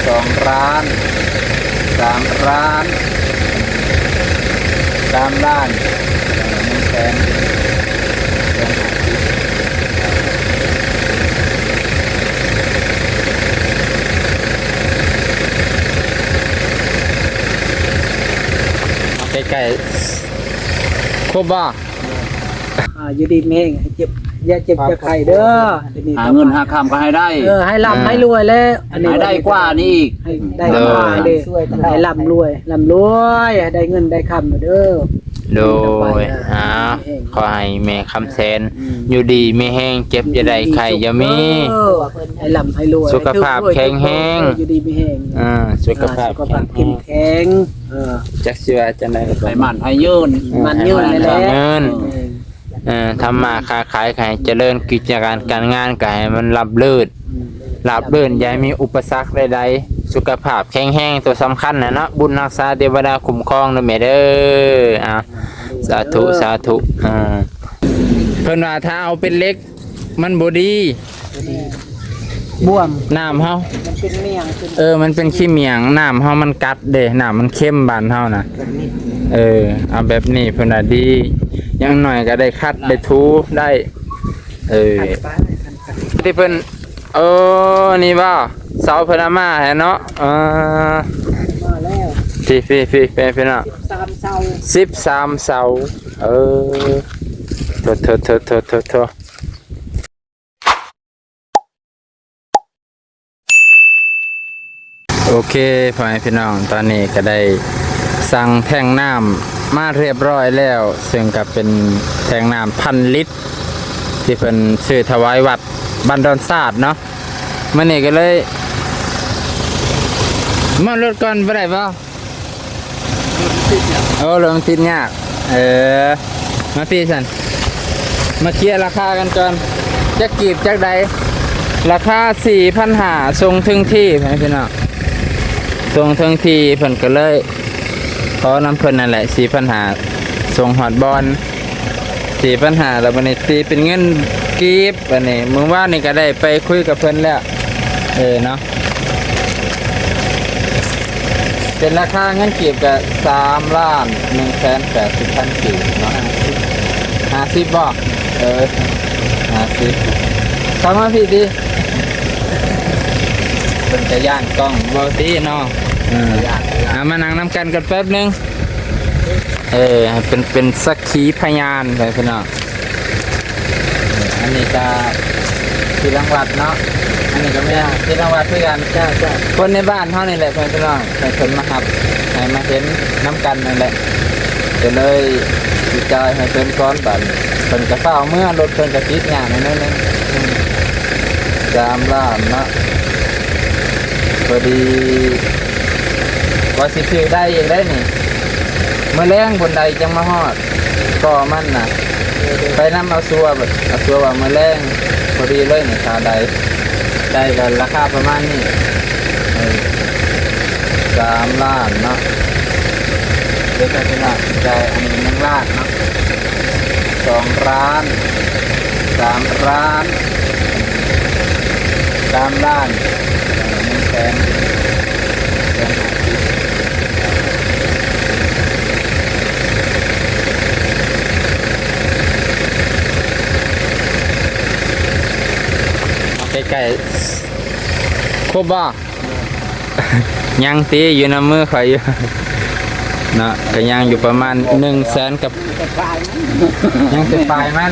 2 ล้าน3 ล้าน3 ล้าน100,000ใกล้ๆครบบ่อยู่ดีแม่งเจ็บอย่าเจ็บอย่าไข้เด้อหาเงินหาคำก็ให้ได้ให้ร่ำให้รวยแล้วให้ได้กว่านี้อีกให้ได้กว่าเลยให้ร่ำรวยให้ได้เงินได้คำเด้อโดยขอให้แม่คำแสนอยู่ดีไม่แห้งเจ็บอย่าได้ไข้อย่ามีให้ร่ำให้รวยสุขภาพแข็งแรงอยู่ดีไม่แห้งสุขภาพแข็งจักสิว่าจังได๋ให้มันให้ยืนเลยแหละทำมาค้าขายให้เจริญกิจการงานก็ให้มันราบรื่นอย่ามีอุปสรรคใดๆสุขภาพแข็งแรงตัวสำคัญนะเนาะบุญรักษาเทวดาคุ้มครองนะแม่เด้อสาธุเพิ่นว่าถ้าเอาเป็นเล็กมันบ่ดีบวมน้ำเฮามันเป็นเมียงมันเป็นขี้เมียงน้ำเฮามันกัดเด้น้ำมันเข้มบานเฮานะเอาแบบนี้เพิ่นว่าดียังหน่อยก็ได้คัดได้ทูได้ที่เพิ่นนี่บ่เสาเพิ่นเอามาให้เนาะมาแล้วพี่เนาะ13 เสาโทโอเคพ่อแม่พี่น้องตอนนี้ก็ได้สั่งแท่งน้ำมาเรียบร้อยแล้วซึ่งก็เป็นแท่งน้ำ1,000 ลิตรที่เพิ่นซื้อถวายวัดบ้านดอนซาดเนาะมื้อนี้ก็เลยมารถก่อนบ่ได้บ่รถติดยากมาพี่ซั่นมาเคลียร์ราคากันก่อนจักกีบจักใดราคา 4,500 ส่งถึงที่พ่อแม่พี่น้องส่งถึงที่เพิ่นก็เลยขอน้ำเพิ่นนั่นแหละ 4,500 ส่งฮอดบอน 4,500 แล้วบัดนี้ตีเป็นเงินกีบบัดนี้มื้อวานนี่ก็ได้ไปคุยกับเพิ่นแล้วเนาะเป็นราคาเงินกีบก็3,180,000 กีบเนาะ50บ่50เข้ามาพี่ดิเป็นจะย่างกล้องบ่ตีเนาะมานั่งน้ำกันแป๊บนึงเป็นสักขีพยานไปพี่น้องอันนี้ก็ที่รางวัดเนาะอันนี้ก็ไม่ได้ที่รางวัดเพื่อกันคนในบ้านเท่านี้แหละพี่น้องให้คนมาหับให้มาเห็นน้ำกันนั่นแหละจะเลยดีใจให้เพิ่นก้อนบันเพิ่นกระเป๋าเมื่อรถเพิ่นกระติดงานนั่นนึง3 ล้านเนาะพอดีว่าสิซื้อได้ยังได้นี่เมื่อแรงบนใดจังมาฮอดก็มันน่ะไปน้ำเอาซัวว่าเมื่อแรงพอดีเลยนี่ค่าได้กันราคาประมาณนี้3 ล้านเนาะเดี๋ยวจะเป็นว่าใจอันนี้1 ล้านเนาะ2 ล้าน3 ล้าน3 ล้าน100,000ใกล้ๆครบบ่ยังตีอยู่น้ำมือข่อยอยู่เนาะก็ยังอยู่ประมาณ100,000กับยังจะปลายมัน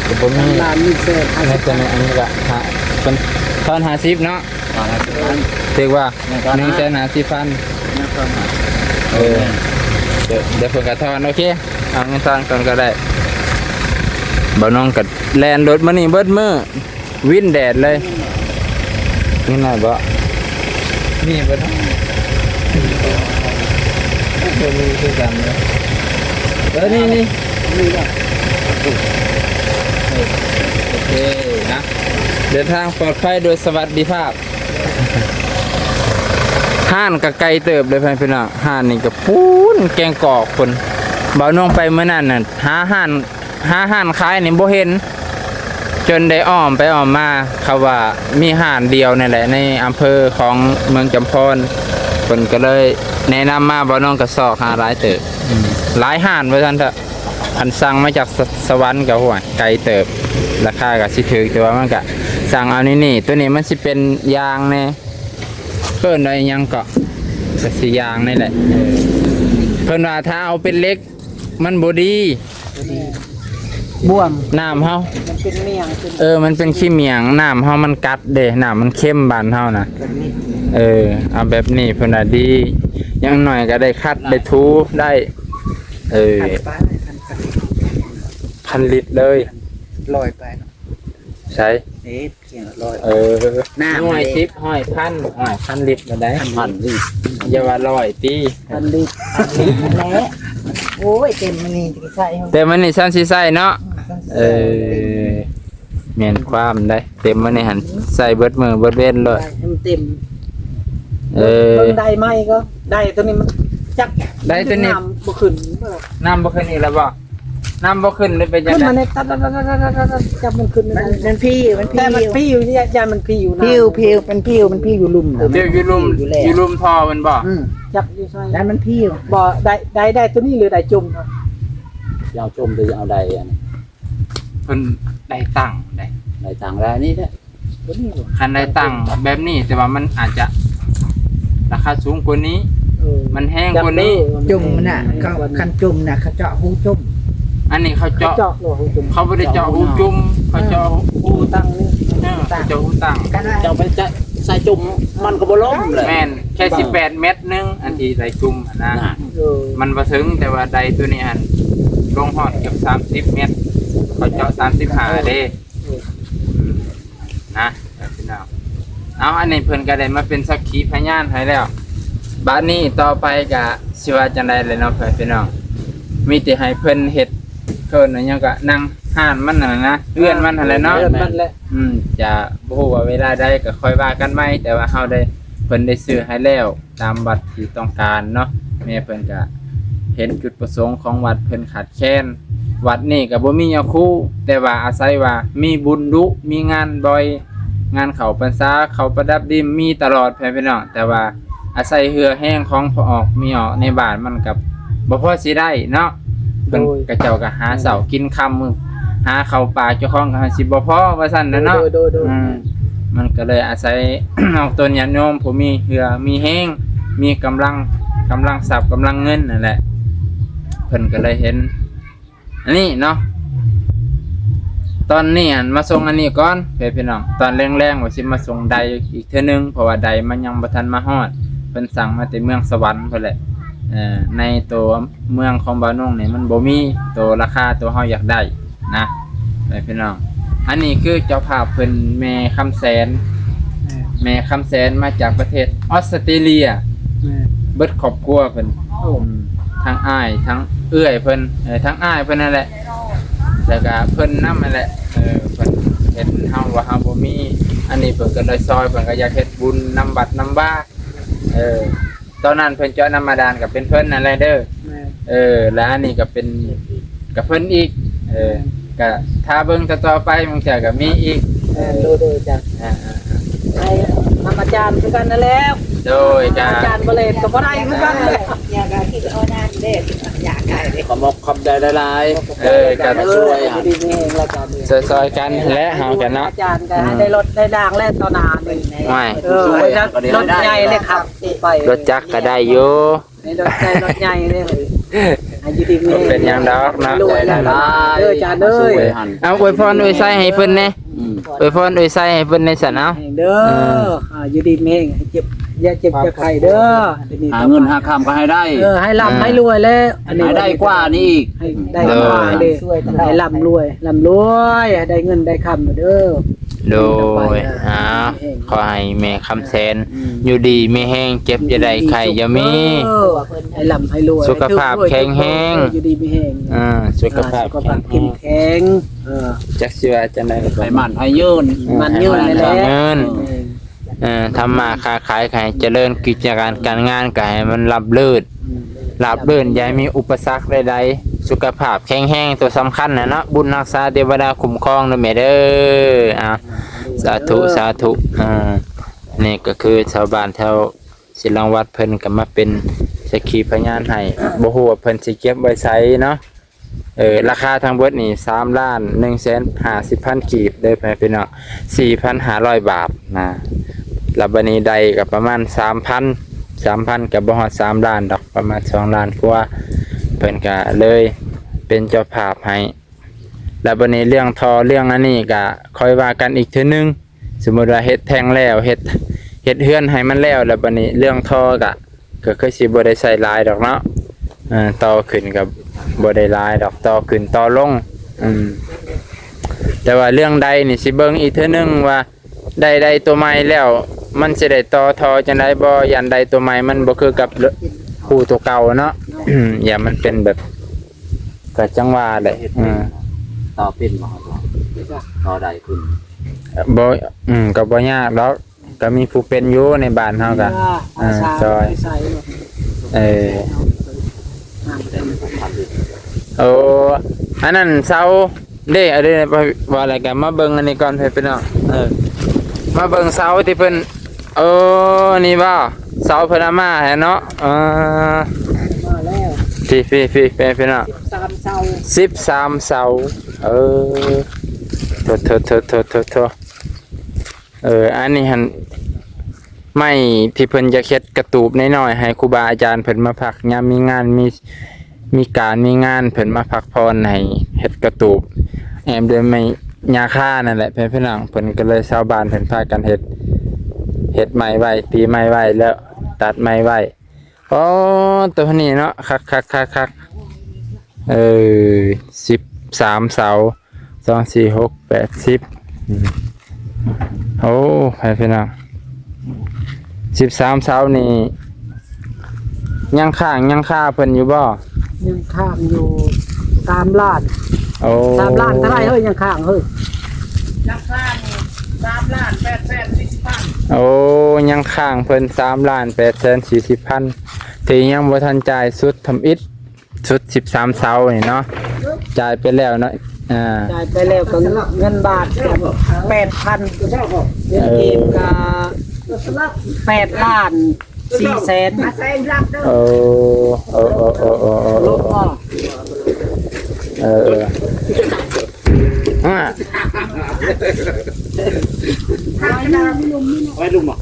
ก็บ่มีล้าน100,000ในตัวนี้อันนี้ก็เป็นทอน50เนาะถือว่า150,000เดี๋ยวเพิ่นก็ทอนโอเคเอาเงินทอนก่อนก็ได้บ่น้องก็แล่นรถมานี่เบิดมื้อวินแดดเลยนี่น่ะบ่นี่บ่เนาะมีคือกันเนาะนี่โอเคนะเดินทางปลอดภัยโดยสวัสดิภาพห้านก็ไกลเติบเลยพี่น้องห้านนี่ก็พูนแกงกอกคนบ่น้องไปเมื่อนั้นน่ะหาห้านขายนี่บ่เห็น จนได้อ้อมไปอ้อมมาเขาว่ามีห้านเดียวนั่นแหละในอำเภอของเมืองจำพรเพิ่นก็เลยแนะนำมาบ่น้องกระสอกหาหลายเติบหลายห้านว่าซั่นเถอะอันสั่งมาจากสวรรค์ก็หัวไกลเติบราคาก็สิถูกแต่ว่ามันก็สั่งเอานี่ตัวนี้มันสิเป็นยางแน่เพิ่นว่าอิหยังก็สิยางนี่แหละเพิ่นว่าถ้าเอาเป็นเล็กมันบ่ดี บวม น้ำเฮา มันเป็นเมียงเป็น มันเป็นขี้เมียงน้ำเฮามันกัดเด้น้ำมันเข้มบานเฮานะเอาแบบนี้เพิ่นน่ะดีอย่างหน่อยก็ได้คัดได้ทูได้พันลิตรเลย ลอยไปเนาะ ใช่ เกี่ยงลอย หน่วย10ห้อยพันลิตรมาได้ พันนี่ อย่าว่าร้อยตี อันนี้ แล้วโอ้ยเต็มมันนี่จะใส่เขา แต่มันนี่ซั่นสิใส่เนาะแม่นความได้เต็มมันนี่หันใส่เบิดมือเบิดเว้นเลย ให้มันเต็ม เออ เบิ่งได้ไหมก็ได้ตัวนี้มันจัก ได้ตัวนี้ ำบ่ขึ้น น้ำบ่ขึ้นอีกแล้วบ่น้ำบ่ขึ้นเลยเป็นจั ขึ้ ง น ได๋ มาในตัดจับมันขึ้น มันพี่มันพี่ แต่มันพี่อยู่นี่ยามันพี่อยู่นะ พิวเป็นพิวมันพี่อยู่ลุ่ม เดี๋ยวอยู่ลุมท่อมันบ่ จับอยู่ใช่ แล้วมันพี่ บ่ได้ตัวนี้หรือได้จุ่มครับ ยาวจมหรือเอาใดอันนี้ เพิ่นได้ตั้งได้ ใดต่างได้นี่แหละ ตัวนี้บ่ คันได้ตั้งแบบนี้แต่ว่ามันอาจจะราคาสูงกว่านี้ มันแห้งกว่านี้ จุ่มน่ะเขาคันจุ่มน่ะเขาเจาะหูจุ่ม อันนี้เขา เจาะ เจาะ หัวหูจุ่ม เขาบ่ได้เจาะหูจุ่มเขาเจาะหู หูตั้งนี่ เขาเจาะหูตั้ง กันว่า เจ้าไปจะใส่จุ่มมันก็บ่ล้มเลย แม่นแค่18เม็ดนึงอันที่ใส่จุ่มหั่นนะ น่ะ มันบ่ถึงแต่ว่าใดตัวนี้หั่นลงฮอดเกือบ30เม็ดเขาเจาะ35เด้นะพี่น้องเอาอันนี้เพิ่นก็ได้มาเป็นสักขีพยานให้แล้วบัดนี้ต่อไปก็สิว่าจังได๋เลยเนาะพี่น้องมีแต่ให้เพิ่นเฮ็ดเพิ่นอันหยังก็นั่งห่านมันนั่นนะเลื่อนมันนั่นแหละเนาะ เลื่อนมันแหละ จะบ่ฮู้ว่าเวลาใดก็ค่อยว่ากันใหม่แต่ว่าเฮาได้เพิ่นได้ซื้อให้แล้วตามวัดที่ต้องการเนาะแม่เพิ่นก็เห็นจุดประสงค์ของวัดเพิ่นขาดแคลนวัดนี้ก็บ่มีหยังคู่แต่ว่าอาศัยว่ามีบุญดุมีงานบ่อยงานเข้าพรรษาเข้าประดับดินมีตลอดพี่น้องแต่ว่าอาศัยเหือแห้งของพอออกมีออกในบ้านมันกับบ่พอสิได้เนาะเพิ่นก็เจ้าก็หาเสากินค่ำมื้อหาข้าวปลาเจ้าของก็หาสิบ่พอว่าซั่นน่ะเนาะ โดย มันก็เลยอาศัย เอาตนญาติโยมผู้มีเหือมีแห้งมีกำลังทรัพย์กำลังเงินนั่นแหละเพิ่นก็เลยเห็นอันนี้เนาะตอนนี้อันมาส่งอันนี้ก่อนพี่น้องตอนแรงๆว่าสิมาส่งใดอีกเทื่อนึงเพราะว่าใดมันยังบ่ทันมาฮอดเพิ่นสั่งมาแต่เมืองสวรรค์พุ่นแหละในตัวเมืองของบ้านนงนี่มันบ่มีตัวราคาตัวเฮาอยากได้นะพี่น้องอันนี้คือเจ้าภาพเพิ่นแม่คำแสนมาจากประเทศออสเตรเลียเบิดครอบครัวเพิ่นทั้งอ้ายทั้งเอื้อยเพิ่นทั้งอ้ายเพิ่นนั่นแหละแล้วก็เพิ่นนำนั่นแหละเพิ่นเห็นเฮาว่าเฮาบ่มีอันนี้เพิ่นก็เลยซอยเพิ่นก็อยากเฮ็ดบุญนำบัตรนำบ้าตอนนั้นเพิ่นเจาะน้ำมาดานก็เป็นเพิ่นนั่นแหละเด้อแล้วอันนี้ก็เป็นกับเพิ่นอีกก็ถ้าเบิ่งต่อไปมันจะก็มีอีก โดยจ้ะไอ้ทำอาจารย์คือกันนั่นแล้ว โดยจะ อาจารย์บ่เล่นก็บ่ได้คือกันเลย อยากกินเอานานเด็กอยากไก่เลย ขอมกขอบใจหลายๆ ก็ ช่วยหา ดีนี่รายการนี้ ซอยๆกันและเฮากันเนาะ อาจารย์ก็ได้รถได้ด่างและตอนานนี่ ไม่ รถใหญ่เลยครับไป รถจักรก็ได้อยู่ รถใหญ่เลยอายุดีมี เป็นหยังดอกเนาะ รวยแล้วอาจารย์เอ้ย เอาอวยพรอวยไส้ให้เพิ่นแน่อวยพรอวยไส้ให้เพิ่นในสันเอา เด้ออายุดีมีให้เจ็บอย่าเจ็บอย่าไข้เด้อ หาเงินหาคำก็ให้ได้ ให้ร่ำให้รวยแล้วอันนี้ ให้ได้กว่านี้อีก ให้ได้กว่าเลยให้ร่ำรวยได้เงินได้คำเด้อ โดยขอให้แม่คำแสนอยู่ดีไม่แห้งเจ็บจะได้ไข้อย่ามี ให้ร่ำให้รวย สุขภาพแข็งแรง อยู่ดีมีแห้ง สุขภาพแข็ง เข้มแข็ง จักสิว่าจังได๋ ให้มันให้ยืน มันยืนเลยแหละ เงินทำมาค้าขายให้เจริญกิจการงานก็ให้มันราบรื่นอย่ามีอุปสรรคใดๆ สุขภาพแข็งแรงตัวสำคัญนะเนาะบุญรักษาเทวดาคุ้มครองนะแม่เด้อสาธุสาธุนี่ก็คือชาวบ้านแถวศิลังวัดเพิ่นก็มาเป็นสักขีพยานให้บ่ฮู้ว่าเพิ่นสิเก็บไว้ไสเนาะราคาทั้งเบิดนี่3,150,000 กีบเด้อพี่น้อง 4,500 บาทนะแล้วบัดนี้ใดก็ประมาณ 3,000ก็บ่ฮอด3ล้านดอกประมาณ2ล้านกว่าเพิ่นก็เลยเป็นเจ้าภาพให้แล้วบัดนี้เรื่องทอเรื่องอันนี้ก็ค่อยว่ากันอีกเทื่อนึงสมมุติว่าเฮ็ดแทงแล้วเฮ็ดเฮือนให้มันแล้วบัดนี้เรื่องทอก็คือสิบ่ได้ใช้หลายดอกเนาะต่อขึ้นก็บ่ได้หลายดอกต่อขึ้นต่อลงแต่ว่าเรื่องใดนี่สิเบิ่งอีกเทื่อนึงว่าใดตัวใหม่แล้วมันสิได้ต่อทอจังได๋บ่ยันใดตัวใหม่มันบ่คือกับคู่ตัวเก่าเนาะ อย่ามันเป็นแบบก็จังว่าได้ต่อเป็นบ่ต่อใดขึ้นบ่ก็บ่ยากดอกก็มีผู้เป็นอยู่ในบ้านเฮาก็จอยโอ้อันนั้นเสาเด้อะไรว่าอะไรกันมาเบิ่งอันนี้ก่อนพี่น้องมาเบิ่งเสาที่เพิ่นนี่บ่เสาเพิ่นเอามาให้เนาะมาแล้ว พี่น้อง13เสาโทอันนี้หั่นไม่ที่เพิ่นจะเฮ็ดกระตูบน้อยๆให้ครูบาอาจารย์เพิ่นมาพักยามมีงานมีการมีงานเพิ่นมาพักพรให้เฮ็ดกระตูบแอมด้วยไม้หญ้าค่านั่นแหละพี่น้องเพิ่นก็เลยชาวบ้านเพิ่นพากันเฮ็ดไม้ไว้ตีไม้ไว้แล้วตัดไม้ไว้ตัวนี้เนาะคัก13เสา2 4 6 8 10พี่น้อง13เสานี่ยังข้าเพิ่นอยู่บ่ยังข้างอยู่3ล้าน3ล้านเท่าไหร่เฮ้ยยังข้างเฮ้ยยังข้างนี่3ล้าน840,000ยังข้างเพิ่น3,840,000ที่ยังบ่ทันจ่ายสุดทำอิฐสุด13เสานี่เนาะจ่ายไปแล้วเนาะจ่ายไปแล้วก็เงินบาท8,000เงินเก็บก็8ล้าน4แสนลบออกไว้ลุมอ่ะ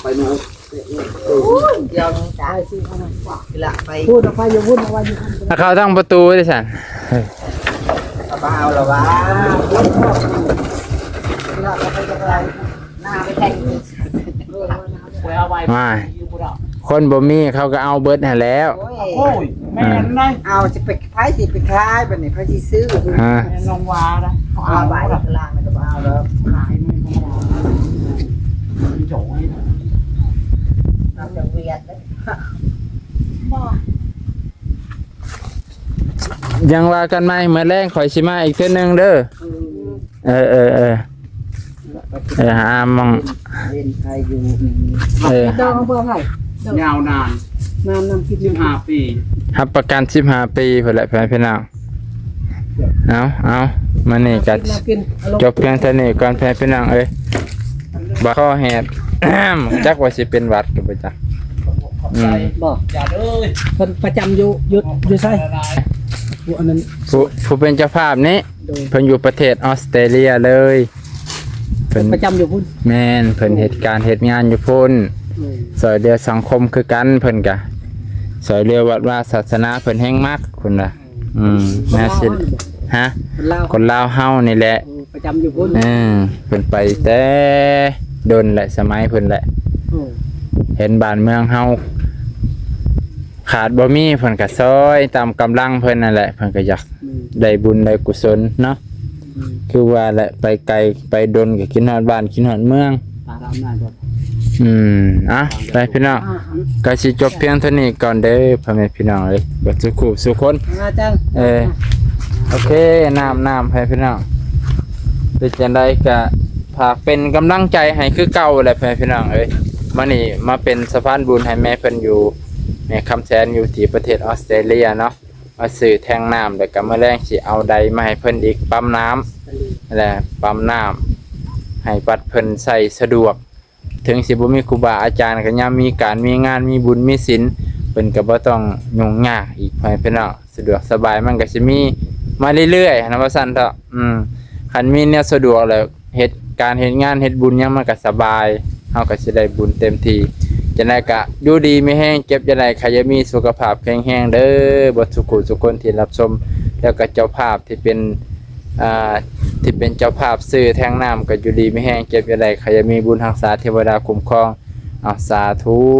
ไปนู้นเดี๋ยวนี้จ้าละไปพูดออกไปอย่าวุ่นวายอยู่เขาตั้งประตูดิฉันบ้าหรอวะละไปจะอะไรหน้าไปแต่งไม่คนบ่มีเขาก็เอาเบิดให้แล้วโอ้ยแม่นได้เอาจะไปไผสิไปขายบัดนี้ไผสิซื้อน้องวานะเอาใบกลางก็บ่เอาแล้วขายไม่ธรรมดาโจยน้ำจะเวียดเด้ยังว่ากันไหมเมื่อแรงข่อยสิมาอีกเทื่อนึงเด้อหามองเล่นใครอยู่ดองเบอร์ไผยาวนาน15 ปีรับประกัน15 ปีพุ่นแหละพี่น้องเอามานี่ก็จบเพียงเท่านี้ก่อนพี่น้องบ่ข้อแหดจักว่าสิเป็นหวัดก็บ่จักบ่อย่าเด้อเพิ่นประจำอยู่ไสอันนั้นผู้เป็นเจ้าภาพนี้เพิ่นอยู่ประเทศออสเตรเลียเลยเพิ่นประจำอยู่พุ่นแม่นเพิ่นเหตุงานอยู่พุ่นสอยเรือสังคมคือกันเพิ่นก็สอยเรือวัดว่าศาสนาเพิ่นแห่งมักพุ่นน่ะแม่สิคนลาวเฮานี่แหละประจำอยู่พุ่นเพิ่นไปแต่โดนแหละสมัยเพิ่นแหละเห็นบ้านเมืองเฮาขาดบ่มีเพิ่นก็ซอยตามกำลังเพิ่นนั่นแหละเพิ่นก็อยากได้บุญได้กุศลเนาะคือว่าแหละไปไกลไปดนก็กินฮอดบ้านกินฮอดเมืองไปพี่น้องก็สิจบเพียงเท่านี้ก่อนเด้อพ่อแม่พี่น้องบ่สุคนโอเคน้ำให้พี่น้องเป็นจังได๋ก็ฝากเป็นกำลังใจให้คือเก่าแหละพี่น้องมานี่มาเป็นสะพานบุญให้แม่เพิ่นอยู่ แม่คำแสนอยู่ที่ประเทศออสเตรเลียเนาะมาซื้อแทงน้ำแล้วก็มาแรงสิเอาใดมาให้เพิ่นอีกปั๊มน้ำนั่นแหละปั๊มน้ำให้ปัดเพิ่นใส่สะดวกถึงสิบ่มีครูบาอาจารย์ก็ยามมีการมีงานมีบุญมีศีลเพิ่นก็บ่ต้องยุ่งยากอีกให้เพิ่นเนาะสะดวกสบายมันก็สิมีมาเรื่อยๆนะว่าซั่นเถาะคันมีแนวสะดวกแล้วเฮ็ดการเฮ็ดงานเฮ็ดบุญหยังมันก็สบายเฮาก็สิได้บุญเต็มที่จังได๋ก็อยู่ดีมีแรงเก็บจังได๋ใครจะมีสุขภาพแข็งแรงเด้อบ่ทุกผู้ทุกคนที่รับชมแล้วก็เจ้าภาพที่เป็นเจ้าภาพซื้อแทงน้ำก็อยู่ดีมีแรงเก็บจังได๋ใครจะมีบุญรักษาเทวดาคุ้มครองสาธุ